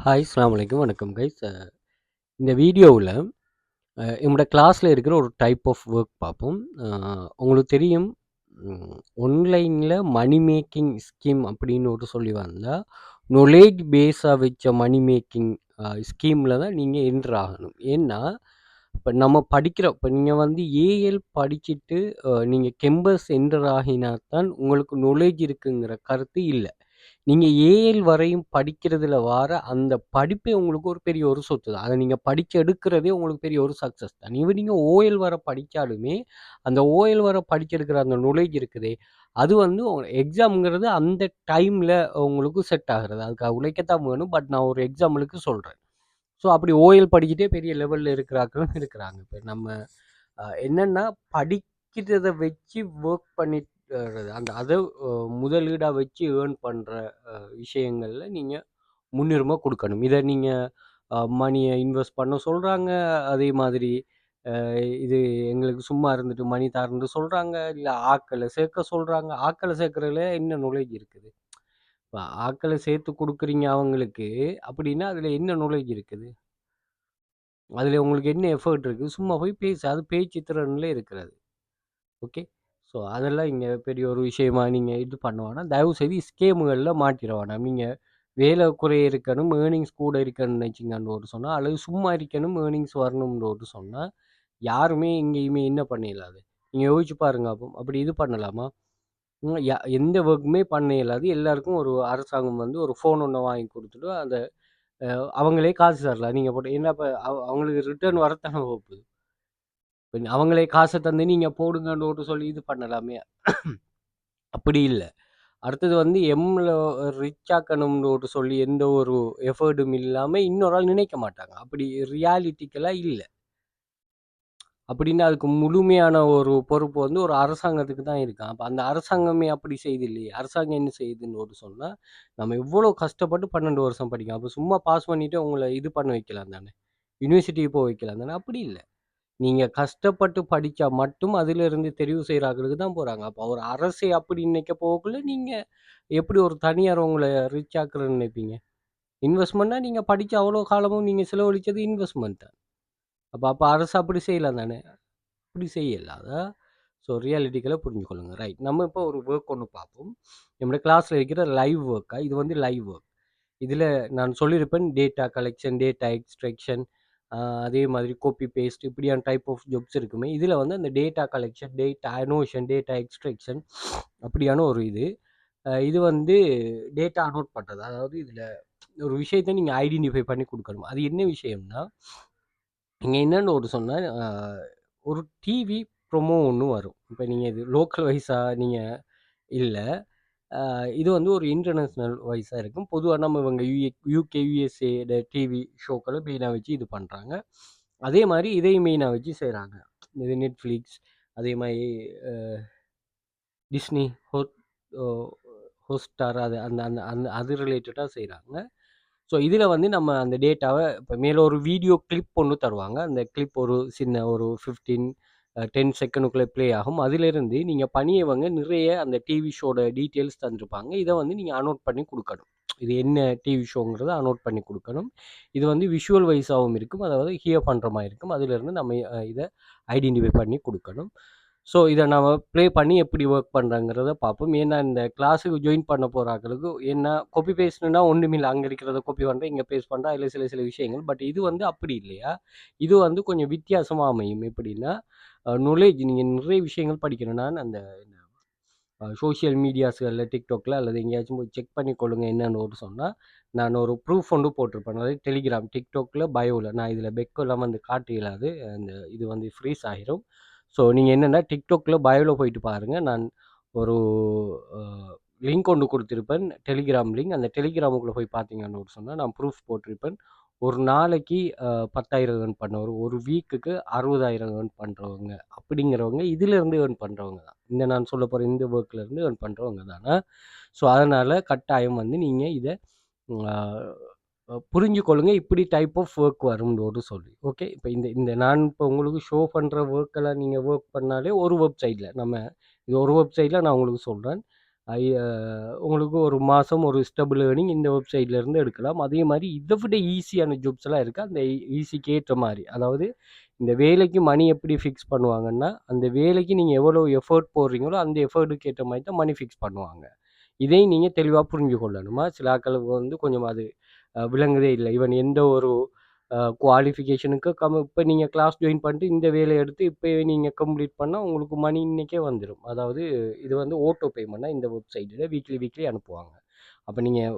Hi அஸ்ஸலாமு அலைக்கும். வணக்கம் கைஸ். இந்த வீடியோவில் என்னோட கிளாஸில் இருக்கிற ஒரு டைப் ஆஃப் ஒர்க் பார்ப்போம். உங்களுக்கு தெரியும், ஆன்லைனில் மணி மேக்கிங் ஸ்கீம் அப்படின்னு ஒரு சொல்லி வந்தால் knowledge பேஸாக வச்ச மணி மேக்கிங் ஸ்கீமில் தான் நீங்கள் என்ட்ரு ஆகணும். ஏன்னா இப்போ நம்ம இப்போ நீங்கள் வந்து ஏஎல் படிச்சுட்டு நீங்கள் கெம்பஸ் என்டர் ஆகினா தான் உங்களுக்கு knowledge இருக்குங்கிற கருத்து இல்லை. நீங்கள் ஏஎல் வரையும் படிக்கிறதுல வர அந்த படிப்பே உங்களுக்கு ஒரு பெரிய ஒரு சொத்து தான். அதை நீங்கள் படித்து எடுக்கிறதே உங்களுக்கு பெரிய ஒரு சக்ஸஸ் தான். நீங்கள் ஓஎல் வர படித்தாலுமே அந்த ஓஎல் வர படிச்செடுக்கிற அந்த knowledge இருக்குதே, அது வந்து எக்ஸாம்ங்கிறது அந்த டைமில் உங்களுக்கு செட் ஆகிறது. அதுக்கு உழைக்கத்தான் வேணும். பட் நான் ஒரு எக்ஸாம்பிளுக்கு சொல்கிறேன். ஸோ அப்படி ஓஎல் படிச்சுட்டே பெரிய லெவலில் இருக்கிறாங்களும் இருக்கிறாங்க. இப்போ நம்ம என்னென்னா படிக்கிறத வச்சு ஒர்க் பண்ணி அந்த அதை முதலீடாக வச்சு ஏர்ன் பண்ணுற விஷயங்களில் நீங்கள் முன்னுரிமை கொடுக்கணும். இதை நீங்கள் மணியை இன்வெஸ்ட் பண்ண சொல்கிறாங்க. அதே மாதிரி இது எங்களுக்கு சும்மா இருந்துட்டு மணி தரன்னு சொல்கிறாங்க. இல்லை ஆக்களை சேர்க்க சொல்கிறாங்க. ஆக்களை சேர்க்குறதுல என்ன knowledge இருக்குது? இப்போ ஆக்களை சேர்த்து கொடுக்குறீங்க அவங்களுக்கு அப்படின்னா அதில் என்ன knowledge இருக்குது? அதில் உங்களுக்கு என்ன எஃபர்ட் இருக்குது? சும்மா போய் பேசு. அது பேச்சு திறனில் இருக்கிறது. ஓகே. ஸோ அதெல்லாம் இங்கே பெரிய ஒரு விஷயமா நீங்கள் இது பண்ண வேணாம். தயவுசெய்து ஸ்கேமுகளில் மாட்டிட வேணாம். நீங்கள் வேலை குறைய இருக்கணும், ஏர்னிங்ஸ் கூட இருக்கணும்னு நினச்சிங்கன்னு ஒரு சொன்னால், அல்லது சும்மா இருக்கணும் ஏர்னிங்ஸ் வரணும்னு ஒரு சொன்னால், யாருமே எங்கேயுமே என்ன பண்ணிடலாது. நீங்கள் யோசிச்சு பாருங்க. அப்படி இது பண்ணலாமா? எந்த ஒர்க்குமே பண்ண இயலாது. எல்லாருக்கும் ஒரு அரசாங்கம் வந்து ஒரு ஃபோன் ஒன்று வாங்கி கொடுத்துட்டு அந்த அவங்களே காசு தரலாம். நீங்கள் போட்டு என்ன இப்போ அவங்களுக்கு ரிட்டர்ன் வரத்தானே போகுது. அவங்களே காசை தந்து நீங்கள் போடுங்கன்னு ஓட்டு சொல்லி இது பண்ணலாமே. அப்படி இல்லை. அடுத்தது வந்து ரிச் ஆக்கணும்னு ஓட்டு சொல்லி எந்த ஒரு எஃபர்டும் இல்லாமல் இன்னொரு ஆள் நினைக்க மாட்டாங்க. அப்படி ரியாலிட்டிக்கெல்லாம் இல்லை. அப்படின்னு அதுக்கு முழுமையான ஒரு பொறுப்பு வந்து ஒரு அரசாங்கத்துக்கு தான் இருக்கான். அப்போ அந்த அரசாங்கமே அப்படி செய்து இல்லையே. அரசாங்கம் என்ன செய்யுதுன்னு ஒரு சொன்னால், நம்ம எவ்வளோ கஷ்டப்பட்டு 12 வருஷம் படிக்கும். அப்போ சும்மா பாஸ் பண்ணிவிட்டு உங்களை இது பண்ண வைக்கலாம் தானே, யூனிவர்சிட்டிக்கு போக வைக்கலாம் தானே. அப்படி இல்லை. நீங்கள் கஷ்டப்பட்டு படித்தா மட்டும் அதிலிருந்து தெரிவு செய்கிறாங்களுக்கு தான் போகிறாங்க. அப்போ ஒரு அரசை அப்படி நினைக்க போகக்குள்ள நீங்கள் எப்படி ஒரு தனியார் உங்களை ரிச் ஆக்குறன்னு நினைப்பீங்க? இன்வெஸ்ட்மெண்ட்னா நீங்கள் படித்த அவ்வளோ காலமும் நீங்கள் செலவழித்தது இன்வெஸ்ட்மெண்ட் தான். அப்போ அரசு அப்படி செய்யலாம் தானே. அப்படி செய்யலாத. ஸோ ரியாலிட்டிக்கலை புரிஞ்சுக்கொள்ளுங்க. ரைட். நம்ம இப்போ ஒரு ஒர்க் ஒன்று பார்ப்போம். நம்மளோட கிளாஸில் இருக்கிற லைவ் ஒர்க்காக. இது வந்து லைவ் ஒர்க். இதில் நான் சொல்லியிருப்பேன் டேட்டா கலெக்ஷன், டேட்டா எக்ஸ்ட்ராக்ஷன், அதே மாதிரி காப்பி பேஸ்ட் இப்படியான டைப் ஆஃப் ஜாப்ஸ் இருக்குமே. இதில் வந்து அந்த data collection, data annotation, data extraction அப்படியான ஒரு இது வந்து டேட்டா அனோட் பண்ணுறது. அதாவது இதில் ஒரு விஷயத்தை நீங்கள் ஐடென்டிஃபை பண்ணி கொடுக்கணும். அது என்ன விஷயம்னா, நீங்கள் என்னென்னு ஒரு சொன்னால் ஒரு டிவி ப்ரொமோ ஒன்று வரும். இப்போ நீங்கள் இது லோக்கல் வைஸாக நீங்கள் இல்லை, இது வந்து ஒரு இன்டர்நேஷ்னல் வைஸாக இருக்கும். பொதுவாக நம்ம இவங்க யூகே யூஎஸ்ஏ டிவி ஷோக்களை மெயினாக வச்சு இது பண்ணுறாங்க. அதே மாதிரி இதையும் மெயினாக வச்சு செய்கிறாங்க. இது நெட்ஃப்ளிக்ஸ், அதே மாதிரி டிஸ்னி ஹோட்ஸ்டார், அது அந்த அந்த அந்த அது ரிலேட்டடாக செய்கிறாங்க. ஸோ இதில் வந்து நம்ம அந்த டேட்டாவை இப்போ மேலே ஒரு வீடியோ கிளிப் ஒன்று தருவாங்க. அந்த கிளிப் ஒரு சின்ன ஒரு 10 செகண்டுக்குள்ளே ப்ளே ஆகும். அதிலிருந்து நீங்கள் பணியவங்க நிறைய அந்த டிவி ஷோட டீட்டெயில்ஸ் தந்துருப்பாங்க. இதை வந்து நீங்கள் அனோட் பண்ணி கொடுக்கணும். இது என்ன டிவி ஷோங்கிறத அனோட் பண்ணி கொடுக்கணும். இது வந்து விஷுவல் வைஸாகவும் இருக்கும், அதாவது ஹியர் பண்ணுற மாதிரி இருக்கும். அதிலிருந்து நம்ம இதை ஐடென்டிஃபை பண்ணி கொடுக்கணும். ஸோ இதை நம்ம ப்ளே பண்ணி எப்படி ஒர்க் பண்ணுறாங்கிறத பார்ப்போம். ஏன்னா இந்த கிளாஸுக்கு ஜாயின் பண்ண போகிறாங்களுக்கு என்ன காப்பி பேஸ்ட்னா ஒன்றுமில்லை, அங்கே இருக்கிறத காப்பி பண்ணுறேன், இங்கே பேஸ்ட் பண்ணுறேன், அதில் சில விஷயங்கள். பட் இது வந்து அப்படி இல்லையா. இது வந்து கொஞ்சம் வித்தியாசமாக அமையும். எப்படின்னா knowledge நீங்கள் நிறைய விஷயங்கள் படிக்கணும். நான் அந்த சோஷியல் மீடியாஸுகளில் டிக்டாக்ல அல்லது எங்கேயாச்சும் போய் செக் பண்ணி கொள்ளுங்க என்னன்னு ஒரு சொன்னால், நான் ஒரு ப்ரூஃப் ஒன்று போட்டிருப்பேன். அதாவது டெலிகிராம் டிக்டாக்ல பயோவில் நான் இதில் பெக்கோ இல்லாமல் வந்து காட்ட இயலாது. அந்த இது வந்து ஃப்ரீஸ் ஆகிரும். ஸோ நீங்கள் என்னென்னா டிக்டாக்ல பயோவில் போயிட்டு பாருங்கள். நான் ஒரு லிங்க் ஒன்று கொடுத்துருப்பேன், டெலிகிராம் லிங்க். அந்த டெலிகிராமுக்குள்ளே போய் பார்த்தீங்கன்னு ஒரு சொன்னால் நான் ப்ரூஃப் போட்டிருப்பேன். ஒரு நாளைக்கு 10,000 ஏர்ன் பண்ணவர், ஒரு வீக்குக்கு 60,000 ஏர்ன் பண்ணுறவங்க அப்படிங்கிறவங்க இதிலேருந்து ஏர்ன் பண்ணுறவங்க தான். இந்த நான் சொல்ல போகிற இந்த ஒர்க்லேருந்து ஏர்ன் பண்ணுறவங்க தானே. ஸோ அதனால் கட்டாயம் வந்து நீங்கள் இதை புரிஞ்சுக்கொள்ளுங்க. இப்படி டைப் ஆஃப் ஒர்க் வரும்னு சொல்லி. ஓகே. இப்போ இந்த நான் இப்போ உங்களுக்கு ஷோ பண்ணுற ஒர்க்கெல்லாம் நீங்கள் ஒர்க் பண்ணாலே ஒரு வெப்சைட்டில் இது ஒரு வெப்சைட்டில் நான் உங்களுக்கு சொல்கிறேன். உங்களுக்கு ஒரு மாதம் ஒரு ஸ்டெபிள் ஏர்னிங் இந்த வெப்சைட்லேருந்து எடுக்கலாம். அதே மாதிரி இதை விட ஈஸியான ஜாப்ஸ்லாம் இருக்குது. அந்த ஈஸிக்கு ஏற்ற மாதிரி, அதாவது இந்த வேலைக்கு மணி எப்படி ஃபிக்ஸ் பண்ணுவாங்கன்னா, அந்த வேலைக்கு நீங்கள் எவ்வளோ எஃபர்ட் போடுறீங்களோ அந்த எஃபர்ட்டுக்கு ஏற்ற மாதிரி தான் மணி ஃபிக்ஸ் பண்ணுவாங்க. இதையும் நீங்கள் தெளிவாக புரிஞ்சு கொள்ளணுமா. சில ஆட்களுக்கு வந்து கொஞ்சம் அது விளங்குதே இல்லை. ஈவன் எந்த ஒரு குவாலிஃபிகேஷனுக்கு இப்போ நீங்கள் கிளாஸ் ஜாயின் பண்ணிட்டு இந்த வேலையை எடுத்து இப்போ நீங்கள் கம்ப்ளீட் பண்ணால் உங்களுக்கு மணி இன்றைக்கே வந்துடும். அதாவது இது வந்து ஓட்டோ பேமெண்ட்டாக இந்த வெப்சைட்டில் வீக்லி அனுப்புவாங்க. அப்போ நீங்கள்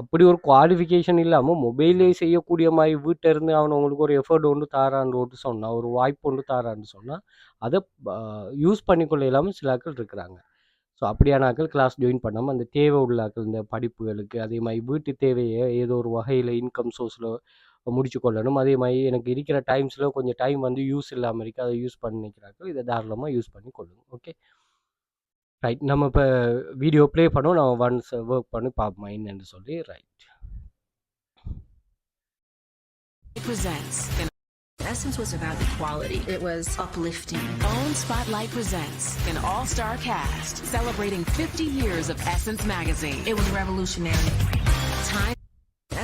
அப்படி ஒரு குவாலிஃபிகேஷன் இல்லாமல் மொபைலே செய்யக்கூடிய மாதிரி வீட்டில் இருந்து அவன் உங்களுக்கு ஒரு எஃபர்ட் ஒன்று தாரான்னு சொன்னால், ஒரு வாய்ப்பு ஒன்று தாரான்னு சொன்னால், அதை யூஸ் பண்ணிக்கொள்ள இல்லாமல் சில ஆட்கள் இருக்கிறாங்க. ஸோ அப்படியான ஆட்கள் கிளாஸ் ஜாயின் பண்ணாமல் அந்த தேவை உள்ள ஆட்கள் இந்த படிப்புகளுக்கு அதே மாதிரி வீட்டு தேவையை ஏதோ ஒரு வகையில் இன்கம் சோர்ஸில் முடிச்சு கொள்ளணும். அதே மாதிரி எனக்கு இருக்கிற டைம்ஸில் கொஞ்சம் டைம் வந்து யூஸ் இல்லாமல் இருக்குது, அதை யூஸ் பண்ணிக்கிறார்கள். இதை தாராளமாக யூஸ் பண்ணி கொள்ளுங்க. Okay right. நம்ம இப்போ வீடியோ ப்ளே பண்ணோம். நம்ம ஒன்ஸ் ஒர்க் பண்ணி பார்ப்போம் என்னன்னு சொல்லி. Right. Essence was about equality. It was uplifting. OWN Spotlight presents an all-star cast celebrating 50 years of Essence magazine. It was revolutionary. Time.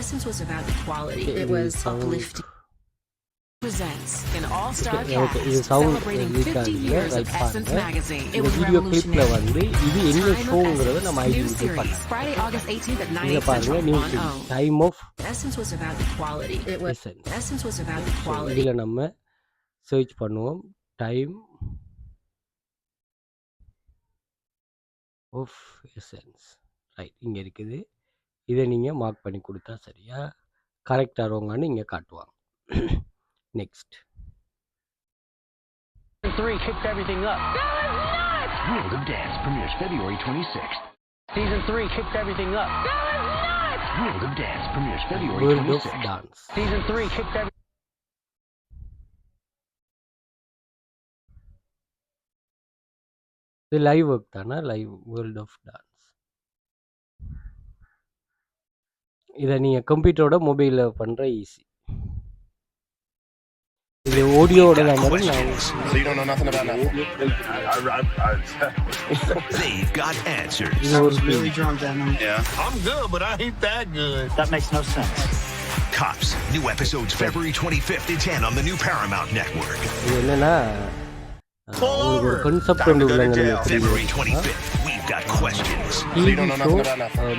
Essence was about equality. It was uplifting. Presents an all-star cast celebrating 50 years of Essence magazine. It was revolutionary. இது என்ன ஷோங்கிறத நம்ம identify பண்ணலாம். Friday, August 18th at 9 Central on OWN. Time of Essence was about equality. It was Essence was about equality. இதில் நம்ம search பண்ணுவோம் time of essence. Right, இங்கே இருக்குது. இதை நீங்கள் மார்க் பண்ணி கொடுத்தா சரியா கரெக்டாக ரோங்கான்னு இங்கே காட்டுவாங்க. Next. Season 3 kicked everything up. That was nuts! World of Dance premieres February 26th. Season 3 kicked everything up. That was nuts! World of Dance premieres February World 26th. of Dance. Season 3 kicked everything. இது live work தானே, live world of dance. இதை நீங்கள் கம்ப்யூட்டரோட மொபைலில் பண்ணுற easy. இது ஆடியோட தான் மாதிரி நான் So you don't know nothing about nothing. They've got answers. இது ஒரு Really drunk, Venom. Yeah. I'm good, but I ain't that good. That makes no sense. Cops. New episodes February 25th at 10 on the new Paramount Network. இது என்னன்னா உங்களுக்கு ஒரு concept ஒன்று விளங்குறது எப்படி February 25th. We've got questions. TV show,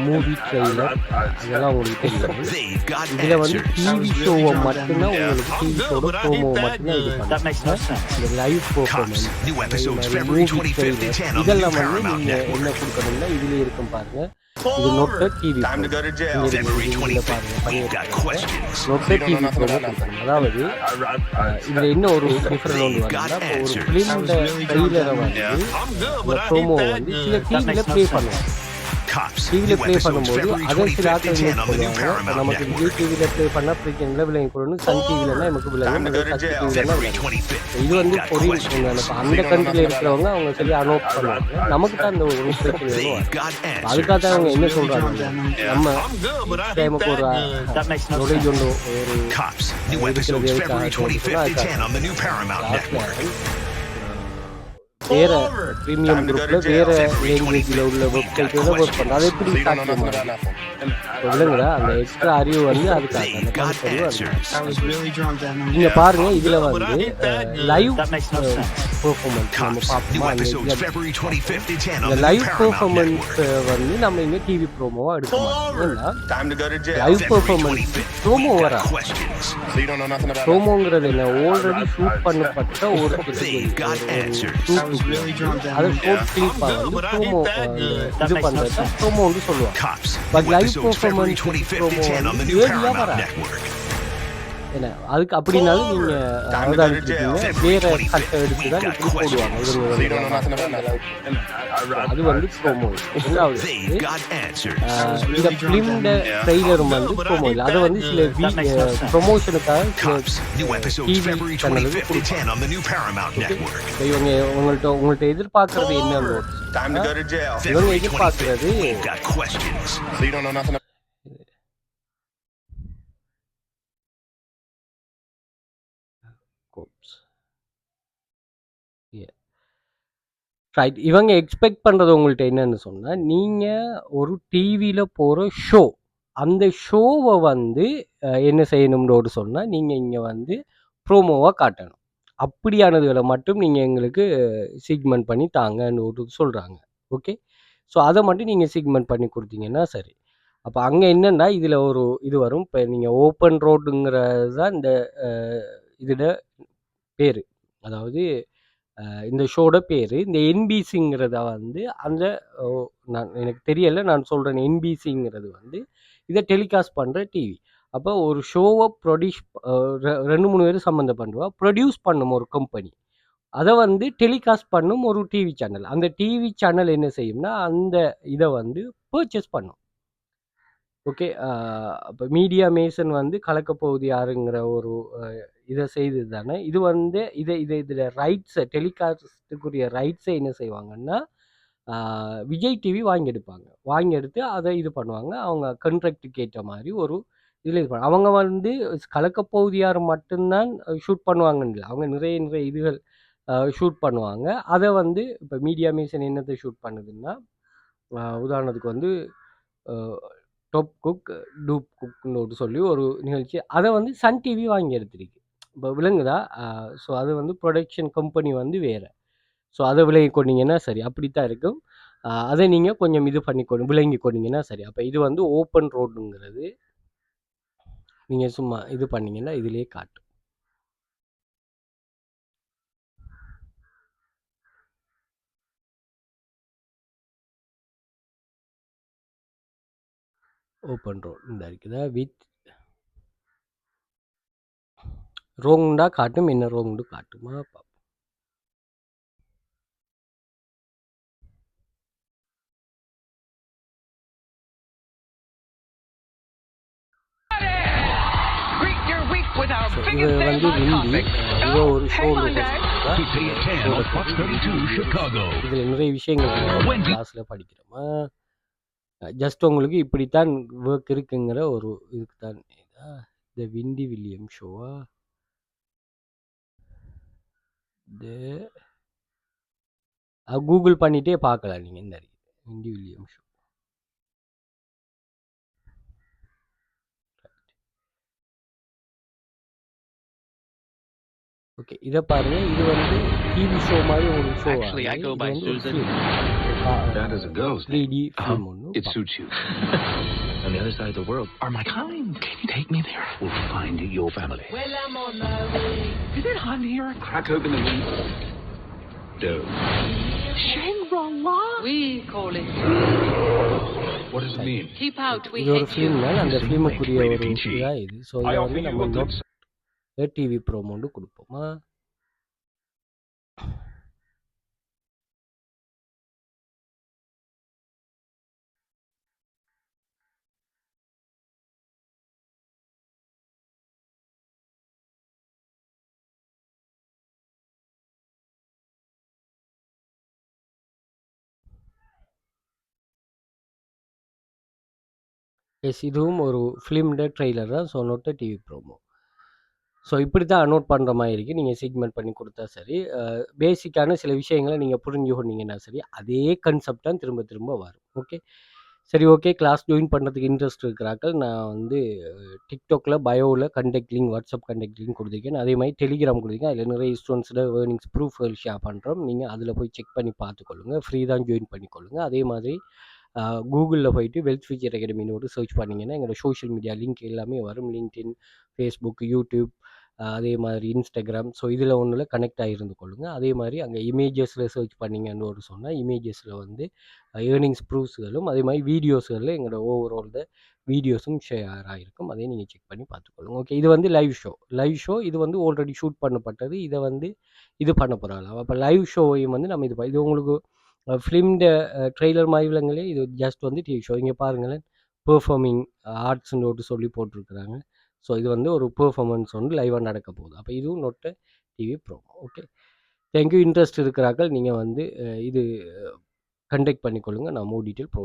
movie trailer அதெல்லாம் உங்களுக்கு தெரியும். They've got இதில் வந்து answers. டிவி ஷோவை மட்டும்தான் உங்களுக்கு டிவி ஷோட ப்ரோமோ மட்டும்தான் இது That makes no பண்ணுறாங்க. sense. இந்த live Cops. Performance New episodes movie February 25th at 10 on the new இதெல்லாம் வந்து Paramount நீங்கள் Network. என்ன கொடுக்கணும்னா இதுலேயே இருக்கும் பாருங்க. இது நொட்ட TV Time to go to jail. February இதில் 25th. பாருங்க We've got questions. நொட்ட You don't TV know nothing promo about nothing. கொடுக்கணும். அதாவது இதில் என்ன ஒரு டிஃப்ரெண்ட் ஒன்று வருதுன்னா, இப்போ ஒரு ஃபிலிமோட ட்ரெய்லரை வந்து I'm good, அந்த but I promo ain't that வந்து good. சில டிவியில் ப்ளே பண்ணுவாங்க. Cops. டிவியில் New ப்ளே episodes பண்ணும்போது February அதை சில 25th ஆட்கள் at 10 use on the new பண்ணுவாங்க. Paramount நமக்கு Network. விஜய் டிவியில் ப்ளே பண்ணால் பிரச்சனை விளங்கி கொள்ளணும், சன் டிவிலன்னா நமக்கு Time to விளங்கும், go to Sakthi jail. டிவிலன்னா February விளங்கும். 25th. இது வந்து We've got பொரியல் questions. அந்த கண்ட்ரியில் இருக்கிறவங்க அவங்க சரியாக அனோட் பண்ணுவாங்க. நமக்கு தான் இந்த ஒரு பிரச்சனை They've வரும். got அதுக்காக தான் answers. அவங்க என்ன சொல்கிறாங்க, நம்ம I'm good, but I ain't டைமுக்கு ஒரு that good. That makes no knowledge sense. ஒன்று ஒரு Cops. New episodes February 25th at 10 on the new Paramount Network. வேற ப்ரீமியம் குரூப்ல வேற லாங்குவேஜில் உள்ள வெப்சைட்டில் ஒர்க் பண்ணுறது. அது எப்படி So you don't know nothing சாத்தியமா about nothing. விளங்குதா? அந்த எக்ஸ்ட்ரா அறிவு வந்து அதுக்காக They've அந்த got கருத்தறிவு அது. answers. I was really drunk, Venom. நீங்க பாருங்க இதுல வந்து live That makes no sense. Performance நம்ம Cops. New பார்ப்போமா, episodes February 25th at 10 on இந்த the new live Paramount performance Network. வந்து நம்ம இங்க டிவி ப்ரோமோவா எடுக்க மாட்டோம். ஏன்னா Time to go to jail. Live February performance 25th. Promo We've வரா. got questions. So you don't know nothing about nothing. ப்ரோமோங்கிறது என்ன, already shoot பண்ணப்பட்ட ஒரு They've got answers. I was really drunk, அது Venom. ஷோட் கிளிப்பா I'm good, வந்து but I promo ain't that good. இது That makes no பண்றது sense. Promo வந்து சொல்லுவாங்க. Cops. But New live episodes February performance 25th promo at 10 on the வந்து new area Paramount வரா. Network. என்ன அதுக்கு அப்படின்னாலும் நீங்க அவதானிச்சிருக்கீங்க, வேற கட்டை எடுத்து தான் இப்படி போடுவாங்க. So you don't know nothing about nothing. அது வந்து ப்ரோமோ. ரெண்டாவது They've got answers. இந்த ஃபிலிம்ட ட்ரெய்லர் வந்து ப்ரோமோ இல்லை, அதை வந்து சில ப்ரொமோஷனுக்காக Cops. New சில episodes டிவி February சேனலுக்கு 25th at 10 கொடுப்பாங்க. on the new Paramount Network. இவங்க உங்கள்கிட்ட எதிர்பார்க்கறது என்ன, Time to go to jail. இவங்க February எதிர்பார்க்கறது 25th. We've got questions. So you don't know nothing about right. இவங்க எக்ஸ்பெக்ட் பண்ணுறது உங்கள்கிட்ட என்னன்னு சொன்னால், நீங்கள் ஒரு டிவியில் போகிற ஷோ, அந்த ஷோவை வந்து என்ன செய்யணும்னு சொன்னால், நீங்கள் இங்கே வந்து ப்ரோமோவாக காட்டணும். அப்படியானதுகளை மட்டும் நீங்கள் எங்களுக்கு சிக்மெண்ட் பண்ணி தாங்கன்னு சொல்கிறாங்க. ஓகே, ஸோ அதை மட்டும் நீங்கள் சிக்மெண்ட் பண்ணி கொடுத்தீங்கன்னா சரி. அப்போ அங்கே என்னென்னா இதில் ஒரு இது வரும். இப்போ நீங்கள் ஓப்பன் ரோடுங்கிறது தான் இந்த இதில் பேர், அதாவது இந்த ஷோட பேர். இந்த என்பிசிங்கிறத வந்து அந்த எனக்கு தெரியலை, நான் சொல்கிறேன். என்பிசிங்கிறது வந்து இதை டெலிகாஸ்ட் பண்ணுற டிவி. அப்போ ஒரு ஷோவை ப்ரொடியூஸ் 2-3 பேர் சம்மந்தம் பண்ணுவா, ப்ரொடியூஸ் பண்ணும் ஒரு கம்பெனி, அதை வந்து டெலிகாஸ்ட் பண்ணும் ஒரு டிவி சேனல். அந்த டிவி சேனல் என்ன செய்யும்னா அந்த இதை வந்து பர்ச்சேஸ் பண்ணும். ஓகே, அப்போ மீடியா மேசன் வந்து கலக்கப்போகுது யாருங்கிற ஒரு இதை செய்தது தானே. இது வந்து இதில் ரைட்ஸை, டெலிகாஸ்ட்டுக்குரிய ரைட்ஸை என்ன செய்வாங்கன்னா விஜய் டிவி வாங்கி எடுத்து அதை இது பண்ணுவாங்க. அவங்க கண்ட்ராக்டுக்கு ஏற்ற மாதிரி ஒரு இதில் இது பண்ணுவாங்க. அவங்க வந்து கலக்கப்போகுது யார் மட்டும்தான் ஷூட் பண்ணுவாங்கன்னு இல்லை, அவங்க நிறைய இதுகள் ஷூட் பண்ணுவாங்க. அதை வந்து இப்போ மீடியா மேசன் என்னத்தை ஷூட் பண்ணுதுன்னா, உதாரணத்துக்கு வந்து டாப் குக், டூப் குக்னு சொல்லி ஒரு நிகழ்ச்சி, அதை வந்து சன் டிவி வாங்கி எடுத்திருக்கு. இப்போ விளங்குதா? ஸோ அது வந்து ப்ரொடக்ஷன் கம்பெனி வந்து வேறு. ஸோ அதை விளங்கி கொண்டீங்கன்னா சரி, அப்படித்தான் இருக்கும். அதை நீங்கள் கொஞ்சம் இது விளங்கி கொண்டீங்கன்னா சரி. அப்போ இது வந்து ஓப்பன் ரோடுங்கிறது நீங்கள் சும்மா இது பண்ணிங்கன்னா இதிலே காட்டும். ஓப்பன் ரோடு இந்த இருக்குதா, வித் ரோங்குண்டா காட்டும், என்ன ரோங்குண்டு காட்டுமா பார்ப்போம். இது வந்து ஹிந்தி, இது ஒரு ஷோ. இதில் நிறைய விஷயங்கள் கிளாஸில் படிக்கிறோமா, ஜஸ்ட் உங்களுக்கு இப்படித்தான் ஒர்க் இருக்குங்கிற ஒரு இதுக்கு தான். இந்த விண்டி வில்லியம் ஷோவா, இது கூகுள் பண்ணிகிட்டே பார்க்கலாம் நீங்கள். இந்த விண்டி வில்லியம் ஷோ. ஓகே, இதை பாருங்க. இது வந்து டிவி ஷோ மாதிரி ஒரு ஷோ. இது வந்து ஒரு ஃபிலிம், 3D ஃபிலிம் ஒன்று. It suits you. On the other side of the world are my kind. Can you take me there? We'll find your family. Well, I'm on my way. Is it hot in here? Crack open the window. Shangri-La? We call it. What does it mean? Keep out. We இது ஒரு film தான். அந்த ஃபிலிமுக்குரிய ஒரு இதாக இது. So இதை வந்து நம்ம நோட் டிவி ப்ரோமோண்டு கொடுப்போமா. எஸ், இதுவும் ஒரு ஃபிலிம்ட ட்ரெய்லர் தான். ஸோ நோட்ட டிவி ப்ரோமோ. ஸோ இப்படி தான் நோட் பண்ணுற மாதிரி இருக்குது. நீங்கள் சிக்மெண்ட் பண்ணி கொடுத்தா சரி. பேசிக்கான சில விஷயங்களை நீங்கள் புரிஞ்சுக்கொண்டீங்கன்னா சரி, அதே கன்செப்ட் தான் திரும்ப திரும்ப வரும். ஓகே, சரி. ஓகே, கிளாஸ் ஜாயின் பண்ணுறதுக்கு இன்ட்ரெஸ்ட் இருக்கிறாக்கள் நான் வந்து டிக்டாக்ல பயோவில் contact link, WhatsApp contact link கொடுத்துருக்கேன். அதே மாதிரி டெலிகிராம் கொடுத்துருக்கேன். அதில் நிறைய ஸ்டூடெண்ட்ஸோட ஏர்னிங்ஸ் ப்ரூஃப்கள் ஷேர் பண்ணுறோம். நீங்கள் அதில் போய் செக் பண்ணி பார்த்துக்கொள்ளுங்கள். ஃப்ரீ தான், ஜாயின் பண்ணிக்கொள்ளுங்கள். அதே மாதிரி கூகுளில் போயிட்டு வெல்த் ஃபியூச்சர் அகாடமின்னு சர்ச் பண்ணிங்கன்னா எங்களோட சோஷியல் மீடியா லிங்க் எல்லாமே வரும். லிங்க்டின், ஃபேஸ்புக், யூடியூப், அதே மாதிரி இன்ஸ்டாகிராம். ஸோ இதில் ஒன்றில் கனெக்ட் ஆகிருந்து கொள்ளுங்கள். அதே மாதிரி அங்கே இமேஜஸில் சர்ச் பண்ணிங்கன்னு ஒரு சொன்னால் இமேஜஸில் வந்து ஏர்னிங்ஸ் ப்ரூஃப்ஸ்களும் அதே மாதிரி வீடியோஸ்களில் எங்களோட ஓவரால் வீடியோஸும் ஷேர் ஆகிருக்கும். அதையும் நீங்கள் செக் பண்ணி பார்த்துக்கொள்ளுங்க. ஓகே, இது வந்து லைவ் ஷோ. இது வந்து ஆல்ரெடி ஷூட் பண்ணப்பட்டது. இதை வந்து இது பண்ண போகிறாங்க. அப்போ லைவ் ஷோவையும் வந்து நம்ம இது உங்களுக்கு ஃபிலிம்ட ட்ரெய்லர் மாதிரி விலங்குகளே. இது ஜஸ்ட் வந்து டிவி ஷோ. இங்கே பாருங்களேன், பெர்ஃபார்மிங் ஆர்ட்ஸ்ன்னு சொல்லி போட்டிருக்கிறாங்க. ஸோ இது வந்து ஒரு பெர்ஃபார்மன்ஸ் வந்து லைவாக நடக்க போகுது. அப்போ இதுவும் நோட்ட TV promo. Okay, thank you. Interest இருக்கிறார்கள் நீங்கள் வந்து இது கண்டெக்ட் பண்ணிக்கொள்ளுங்கள். நான் மோர் டீட்டெயில்